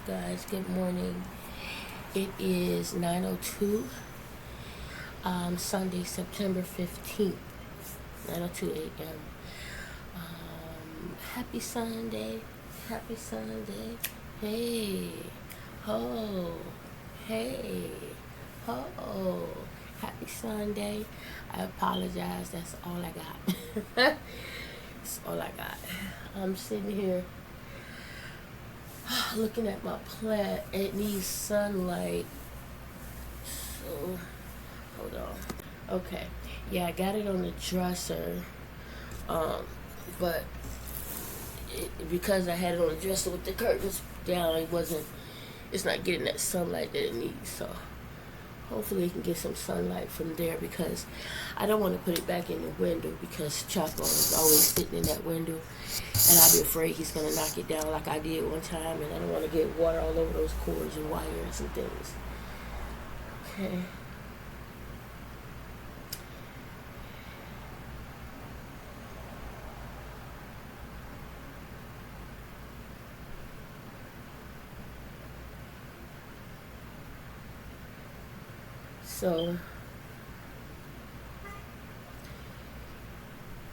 guys? Good morning. It is 9:02, Sunday, September 15th, 9:02 a.m. Happy Sunday. Happy Sunday. Hey. Ho. Hey. Ho. Happy Sunday. I apologize. That's all I got. That's all I got. I'm sitting here looking at my plant. It needs sunlight. So, hold on. Okay. Yeah, I got it on the dresser. But because I had it on the dresser with the curtains down, it's not getting that sunlight that it needs. So, hopefully it can get some sunlight from there, because I don't want to put it back in the window because Chaco is always sitting in that window, and I'll be afraid he's going to knock it down like I did one time, and I don't want to get water all over those cords and wires and things. Okay. So,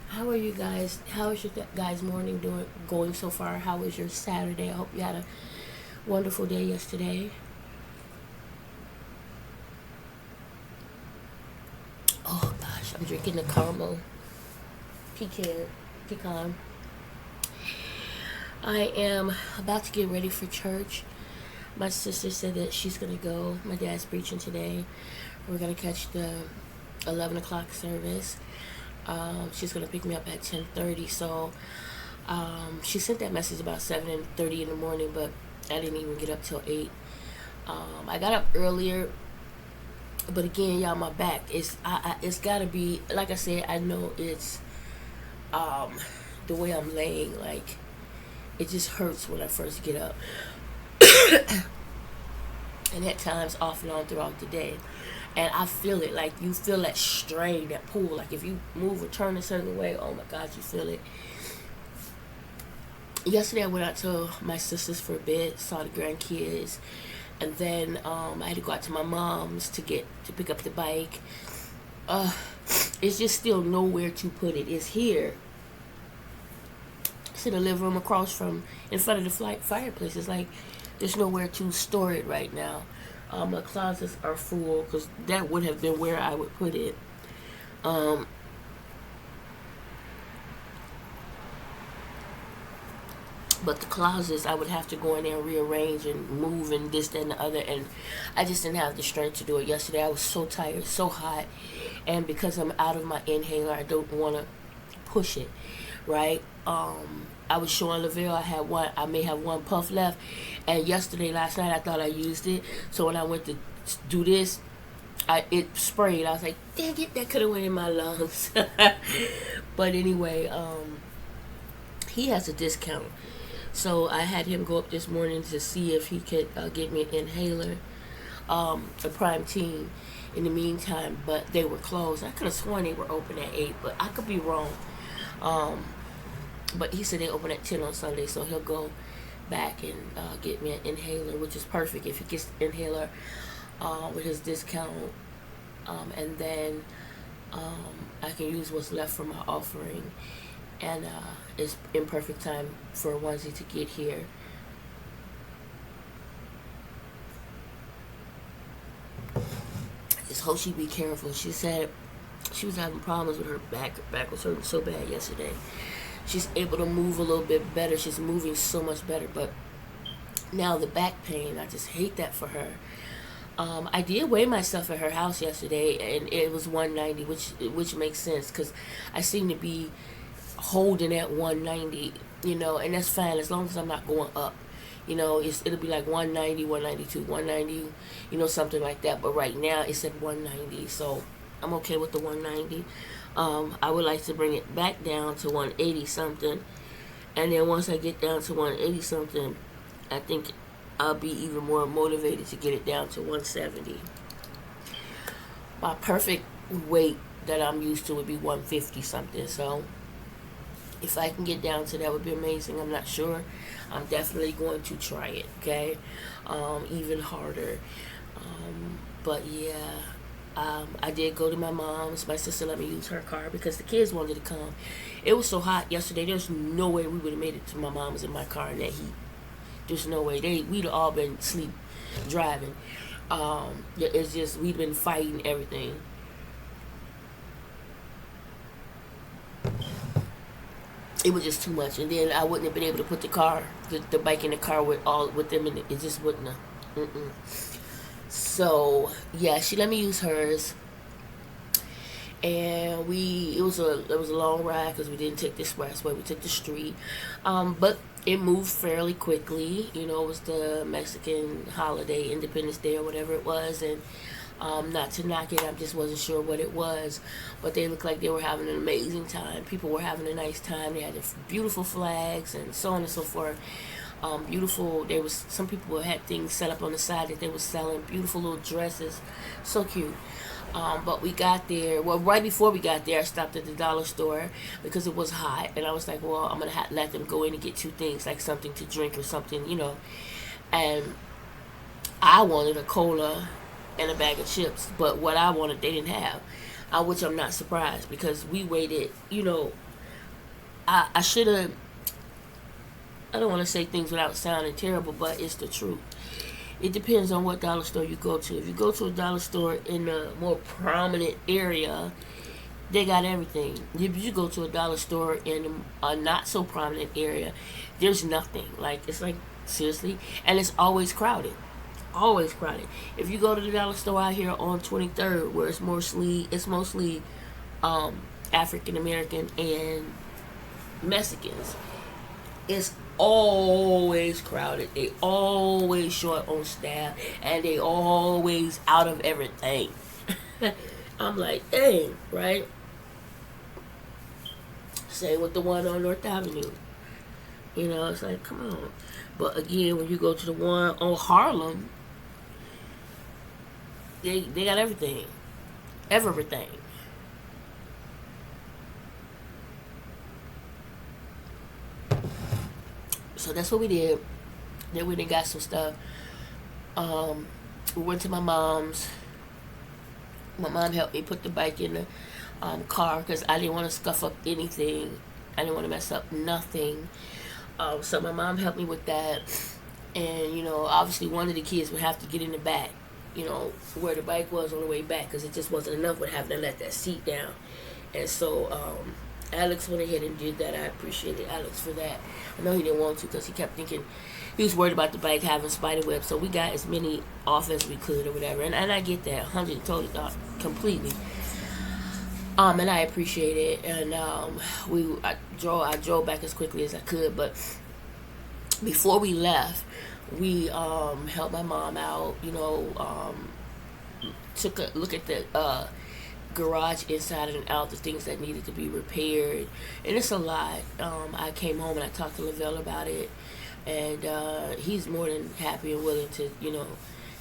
how are you guys? How is your guys' morning going so far? How was your Saturday? I hope you had a wonderful day yesterday. Oh gosh, I'm drinking the caramel pecan. I am about to get ready for church. My sister said that she's gonna go. My dad's preaching today. We're gonna catch the 11 o'clock service. She's gonna pick me up at 10:30. So she sent that message about 7:30 in the morning, but I didn't even get up till 8. I got up earlier, but again, y'all, my back it's gotta be, like I said. I know it's the way I'm laying. Like, it just hurts when I first get up, and at times off and on throughout the day. And I feel it. Like, you feel that strain, that pull. Like, if you move or turn a certain way, oh my gosh, you feel it. Yesterday I went out to my sister's for a bit, saw the grandkids, and then I had to go out to my mom's to pick up the bike. It's just still nowhere to put it. It's here. It's in the living room across from, in front of the fireplace. It's like there's nowhere to store it right now. My closets are full, because that would have been where I would put it. But the closets, I would have to go in there and rearrange and move and this, that, and the other. And I just didn't have the strength to do it yesterday. I was so tired, so hot. And because I'm out of my inhaler, I don't want to push it, right? I was showing Lavelle I may have one puff left. And last night, I thought I used it. So when I went to do this, it sprayed. I was like, dang it, that could have went in my lungs. But anyway, he has a discount. So I had him go up this morning to see if he could get me an inhaler, a Prime Team, in the meantime. But they were closed. I could have sworn they were open at 8, but I could be wrong. But he said they open at 10 on Sunday, so he'll go back and get me an inhaler, which is perfect if he gets the inhaler with his discount. And then I can use what's left from my offering. And it's in perfect time for Onesie to get here. Just hope she be careful. She said she was having problems with her back. Her back was hurting so bad yesterday. She's able to move a little bit better. She's moving so much better. But now the back pain, I just hate that for her. I did weigh myself at her house yesterday, and it was 190, which makes sense, because I seem to be holding at 190, and that's fine as long as I'm not going up. It'll be like 190, 192, 190, something like that. But right now it's at 190, so I'm okay with the 190. I would like to bring it back down to 180 something, and then once I get down to 180 something, I think I'll be even more motivated to get it down to 170. My perfect weight that I'm used to would be 150 something, so If I can get down to that, would be amazing. I'm not sure. I'm definitely going to try it. Okay, even harder. But yeah, I did go to my mom's. My sister let me use her car because the kids wanted to come. It was so hot yesterday. There's no way we would have made it to my mom's in my car in that heat. There's no way. We'd have all been asleep driving. It's just we'd been fighting everything. It was just too much, and then I wouldn't have been able to put the bike in the car with them, and it just wouldn't have. Mm-mm. So yeah, she let me use hers, and it was a long ride because we didn't take the expressway, we took the street, but it moved fairly quickly. It was the Mexican holiday, Independence Day or whatever it was, and not to knock it, I just wasn't sure what it was, but they looked like they were having an amazing time. People were having a nice time. They had the beautiful flags and so on and so forth. Beautiful. There was some people had things set up on the side that they were selling beautiful little dresses, so cute. But we got there. Well, right before we got there, I stopped at the dollar store because it was hot, and I was like, "Well, I'm gonna let them go in and get two things, like something to drink or something." And I wanted a cola and a bag of chips, but what I wanted they didn't have, which I'm not surprised because we waited. I should have. I don't want to say things without sounding terrible, but it's the truth. It depends on what dollar store you go to. If you go to a dollar store in a more prominent area, they got everything. If you go to a dollar store in a not so prominent area, there's nothing. Like, it's like, seriously, and it's always crowded. Always crowded. If you go to the dollar store out here on 23rd, where it's mostly African American and Mexicans, it's always crowded. They always short on staff, and they always out of everything. I'm like, dang, right? Same with the one on North Avenue. It's like, come on. But again, when you go to the one on Harlem, they got everything. Everything. So that's what we did. Then we got some stuff. We went to my mom's. My mom helped me put the bike in the car because I didn't want to scuff up anything. I didn't want to mess up nothing. So my mom helped me with that. And, obviously one of the kids would have to get in the back, where the bike was on the way back, because it just wasn't enough with having to let that seat down. And so Alex went ahead and did that. I appreciated Alex for that. I know he didn't want to because he kept thinking he was worried about the bike having spider webs. So we got as many off as we could or whatever. And I get that 100 totally completely. And I appreciate it. And I drove back as quickly as I could. But before we left, we helped my mom out. Took a look at the garage inside and out, the things that needed to be repaired, and it's a lot. I came home and I talked to Lavelle about it, and he's more than happy and willing to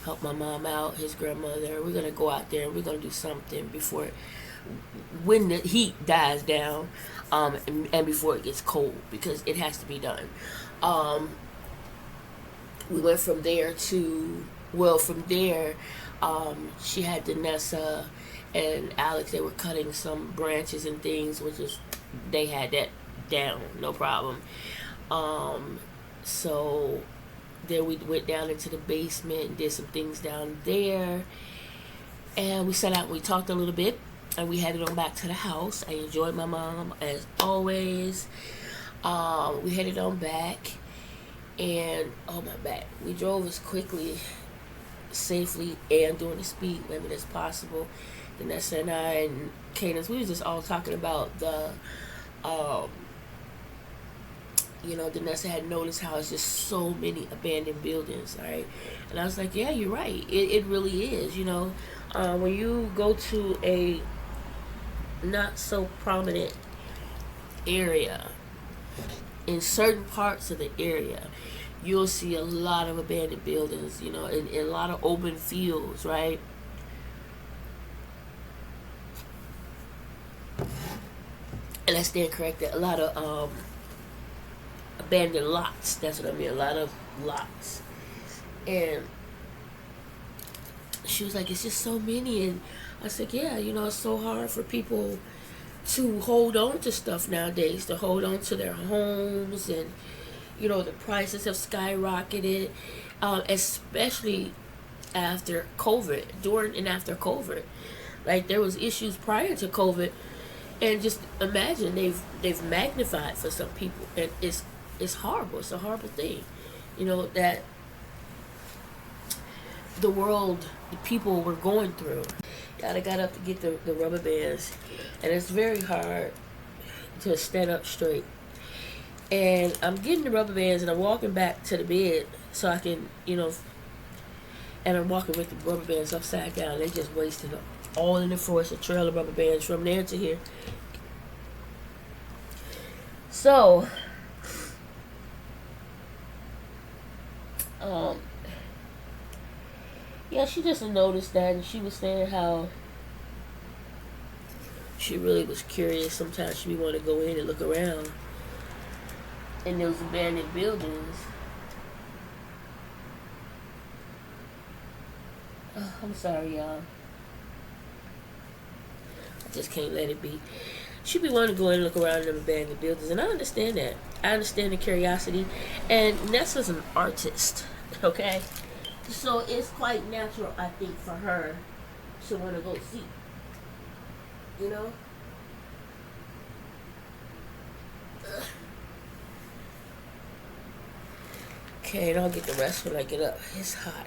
help my mom out, his grandmother. We're gonna go out there and we're gonna do something when the heat dies down, and before it gets cold, because it has to be done. We went from there she had Danessa and Alex. They were cutting some branches and things, they had that down, no problem. So then we went down into the basement and did some things down there, and we sat out and we talked a little bit, and we headed on back to the house. I enjoyed my mom as always. We headed on back, and oh my back, we drove as quickly, safely, and during the speed limit as possible. Vanessa and I and Cadence, we was just all talking about the Vanessa had noticed how it's just so many abandoned buildings, right? And I was like, yeah, you're right, it really is. When you go to a not so prominent area, in certain parts of the area, you'll see a lot of abandoned buildings, and a lot of open fields, right? And I stand corrected. A lot of abandoned lots. That's what I mean. A lot of lots. And she was like, it's just so many. And I said, yeah, it's so hard for people to hold on to stuff nowadays, to hold on to their homes. And, the prices have skyrocketed, especially after COVID, during and after COVID. Like, there was issues prior to COVID. And just imagine they've magnified for some people. And it's horrible. It's a horrible thing. That the people were going through. I got up to get the rubber bands, and it's very hard to stand up straight. And I'm getting the rubber bands, and I'm walking back to the bed so I can, and I'm walking with the rubber bands upside down. They just wasted them all in the floor. It's a trail of rubber bands from there to here. So, yeah, she just noticed that, and she was saying how she really was curious. Sometimes she would want to go in and look around in those abandoned buildings. Oh, I'm sorry, y'all. I just can't let it be. She be wanting to go in and look around in them abandoned buildings, and I understand that. I understand the curiosity, and Nessa's an artist, okay? So it's quite natural, I think, for her to want to go see. Okay, and I'll get the rest when I get up. It's hot.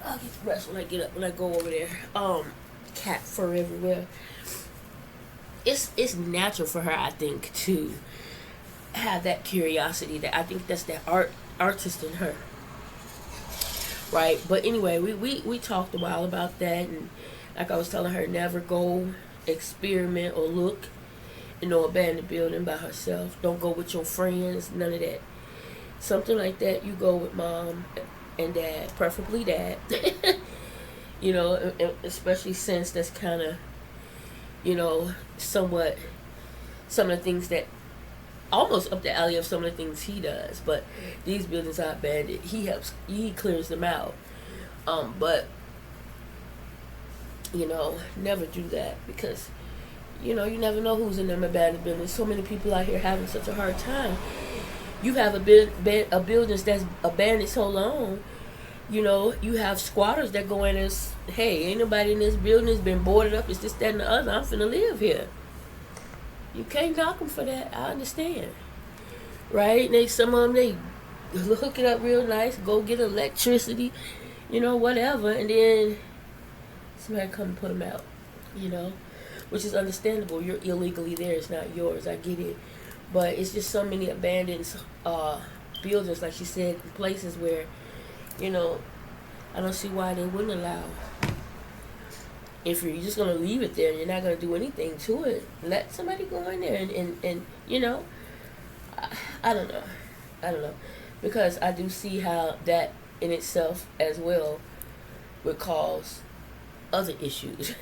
I'll get the rest when I get up, when I go over there. Cat fur everywhere. It's natural for her, I think, to have that curiosity. That I think that's that artist in her, right? But anyway, we talked a while about that, and like I was telling her, never go experiment or look in no abandoned building by herself. Don't go with your friends, none of that. Something like that, you go with mom and dad, preferably dad. Especially since that's kind of, somewhat some of the things that almost up the alley of some of the things he does. But these buildings are abandoned. He clears them out. But never do that, because you never know who's in them abandoned buildings. So many people out here having such a hard time. You have a buildings that's abandoned so long. You have squatters that go in and, hey, ain't nobody in this building has been boarded up. It's this, that, and the other. I'm finna live here. You can't knock them for that. I understand. Right? And some of them, they hook it up real nice, go get electricity, whatever. And then somebody come and put them out, which is understandable. You're illegally there. It's not yours. I get it. But it's just so many abandoned buildings, like she said, places where, I don't see why they wouldn't allow. If you're just going to leave it there and you're not going to do anything to it, let somebody go in there and I don't know. Because I do see how that in itself as well would cause other issues.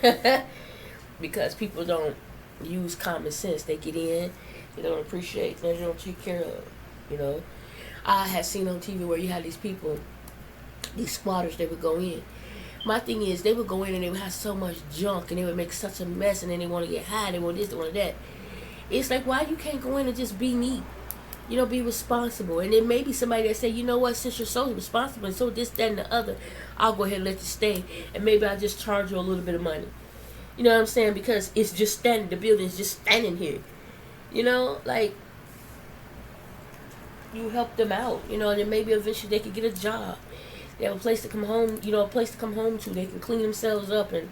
Because people don't use common sense. They get in, they don't appreciate, they don't take care of, I had seen on TV where you had these people, these squatters, they would go in. My thing is, they would go in and they would have so much junk and they would make such a mess, and then they want to get high, they want this, they want that. It's like, why you can't go in and just be neat? Be responsible. And then maybe somebody that say, you know what, since you're so responsible and so this, that, and the other, I'll go ahead and let you stay, and maybe I'll just charge you a little bit of money. You know what I'm saying? Because it's just standing, the building's just standing here. Like, you help them out, and then maybe eventually they could get a job. They have a place to come home, a place to come home to. They can clean themselves up and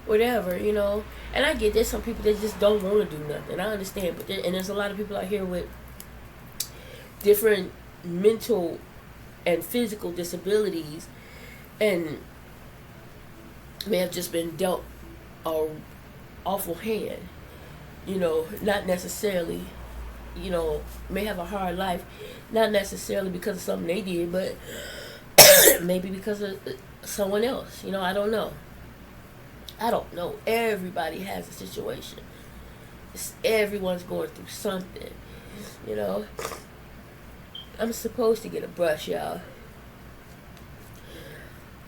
whatever, And I get there's some people that just don't want to do nothing. I understand, but there's a lot of people out here with different mental and physical disabilities, and may have just been dealt an awful hand. Not necessarily, may have a hard life, not necessarily because of something they did, but maybe because of someone else. I don't know. I don't know. Everybody has a situation. Everyone's going through something. You know. I'm supposed to get a brush, y'all.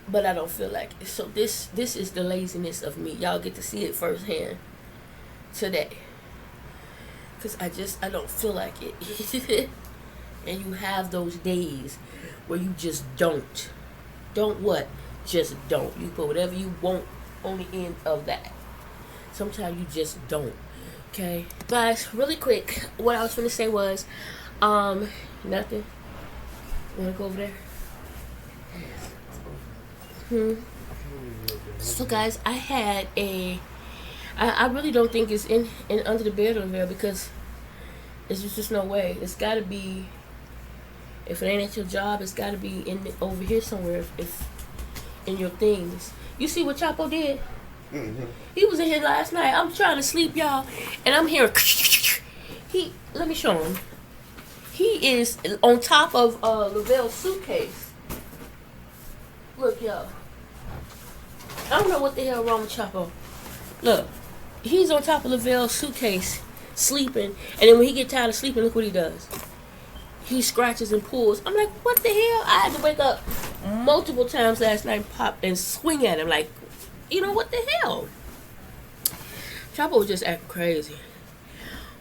But I don't feel like it. So this is the laziness of me. Y'all get to see it firsthand today. Because I don't feel like it. And you have those days where you just don't. Don't what? Just don't. You put whatever you want on the end of that. Sometimes you just don't. Okay? Guys, really quick, what I was going to say was, nothing. You want to go over there? So guys, I had I really don't think it's in under the bed over there, because it's just no way. It's got to be, if it ain't at your job, it's got to be over here somewhere. If in your things. You see what Chapo did? Mm-hmm. He was in here last night. I'm trying to sleep, y'all, and I'm hearing. Let me show him. He is on top of Lavelle's suitcase. Look, y'all. I don't know what the hell wrong with Chapo. Look, he's on top of Lavelle's suitcase, sleeping, and then when he get tired of sleeping, look what he does. He scratches and pulls. I'm like, what the hell? I had to wake up multiple times last night and pop and swing at him like, you know, what the hell? Chapo was just acting crazy.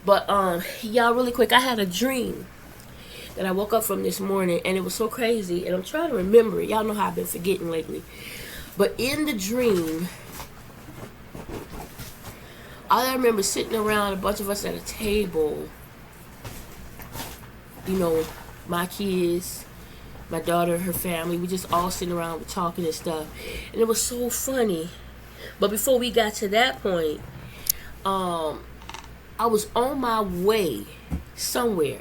But y'all, really quick, I had a dream that I woke up from this morning, and it was so crazy, and I'm trying to remember it. Y'all know how I've been forgetting lately. But in the dream, all I remember sitting around, a bunch of us at a table, you know, my kids, my daughter, her family, we just all sitting around talking and stuff. And it was so funny. But before we got to that point, I was on my way somewhere,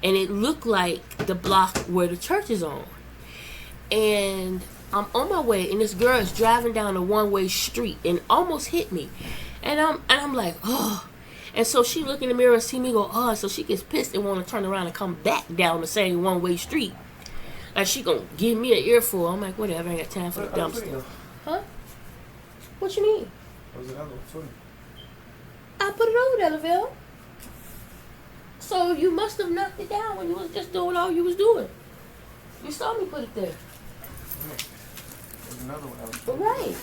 and it looked like the block where the church is on. And I'm on my way, and this girl is driving down a one-way street and almost hit me. And I'm like, oh. And so she look in the mirror and see me go, oh. So she gets pissed and want to turn around and come back down the same one-way street. Like she gonna give me an earful. I'm like, whatever, I ain't got time for the dumb stuff. Huh? What you mean? What was another one for? I put it over there, Lavelle. So you must have knocked it down when you was just doing all you was doing. You saw me put it there. There's another one. Right.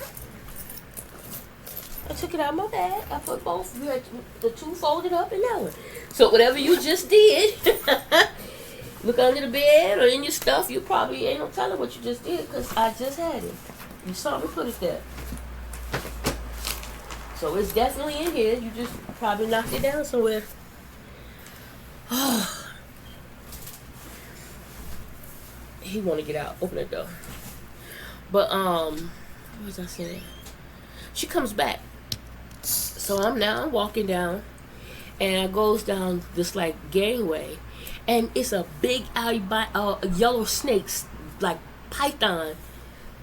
I took it out of my bag. I put both. You had the two folded up and that one. So whatever you just did, look under the bed or in your stuff. You probably ain't no telling what you just did, because I just had it. You saw me put it there. So it's definitely in here. You just probably knocked it down somewhere. He want to get out. Open the door. But what was I saying? She comes back. So I'm walking down, and I goes down this like gangway, and it's a big yellow snake, like python,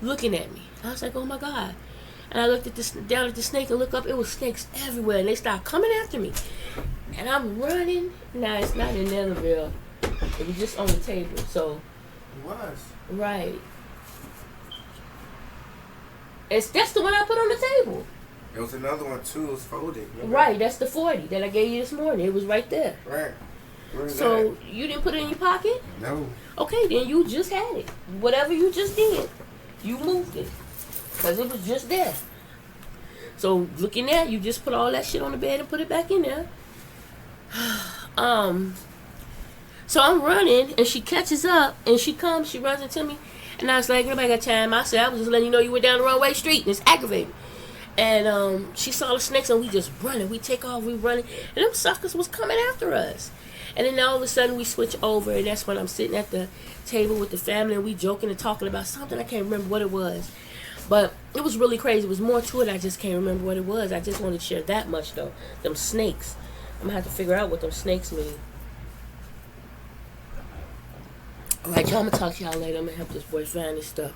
looking at me. I was like, oh my God. And I looked at down at the snake and look up. It was snakes everywhere, and they start coming after me. And I'm running. Nah, it's not in Netherville. It was just on the table. So it was right. That's the one I put on the table. There was another one too. It was folded. Right, that's the 40 that I gave you this morning. It was right there. Right. So that? You didn't put it in your pocket? No. Okay, then you just had it. Whatever you just did, you moved it. Because it was just there. So looking at, you just put all that shit on the bed and put it back in there. So I'm running, and she catches up, and she runs into me, and I was like, nobody got time. I said, I was just letting you know you went down the wrong way street, and it's aggravating. And she saw the snakes, and we just running. We take off, we running, and them suckers was coming after us. And then all of a sudden we switch over, and that's when I'm sitting at the table with the family, and we joking and talking about something. I can't remember what it was. But it was really crazy. It was more to it. I just can't remember what it was. I just wanted to share that much, though. Them snakes. I'm going to have to figure out what them snakes mean. All right, y'all. I'm going to talk to y'all later. I'm going to help this boy find this stuff.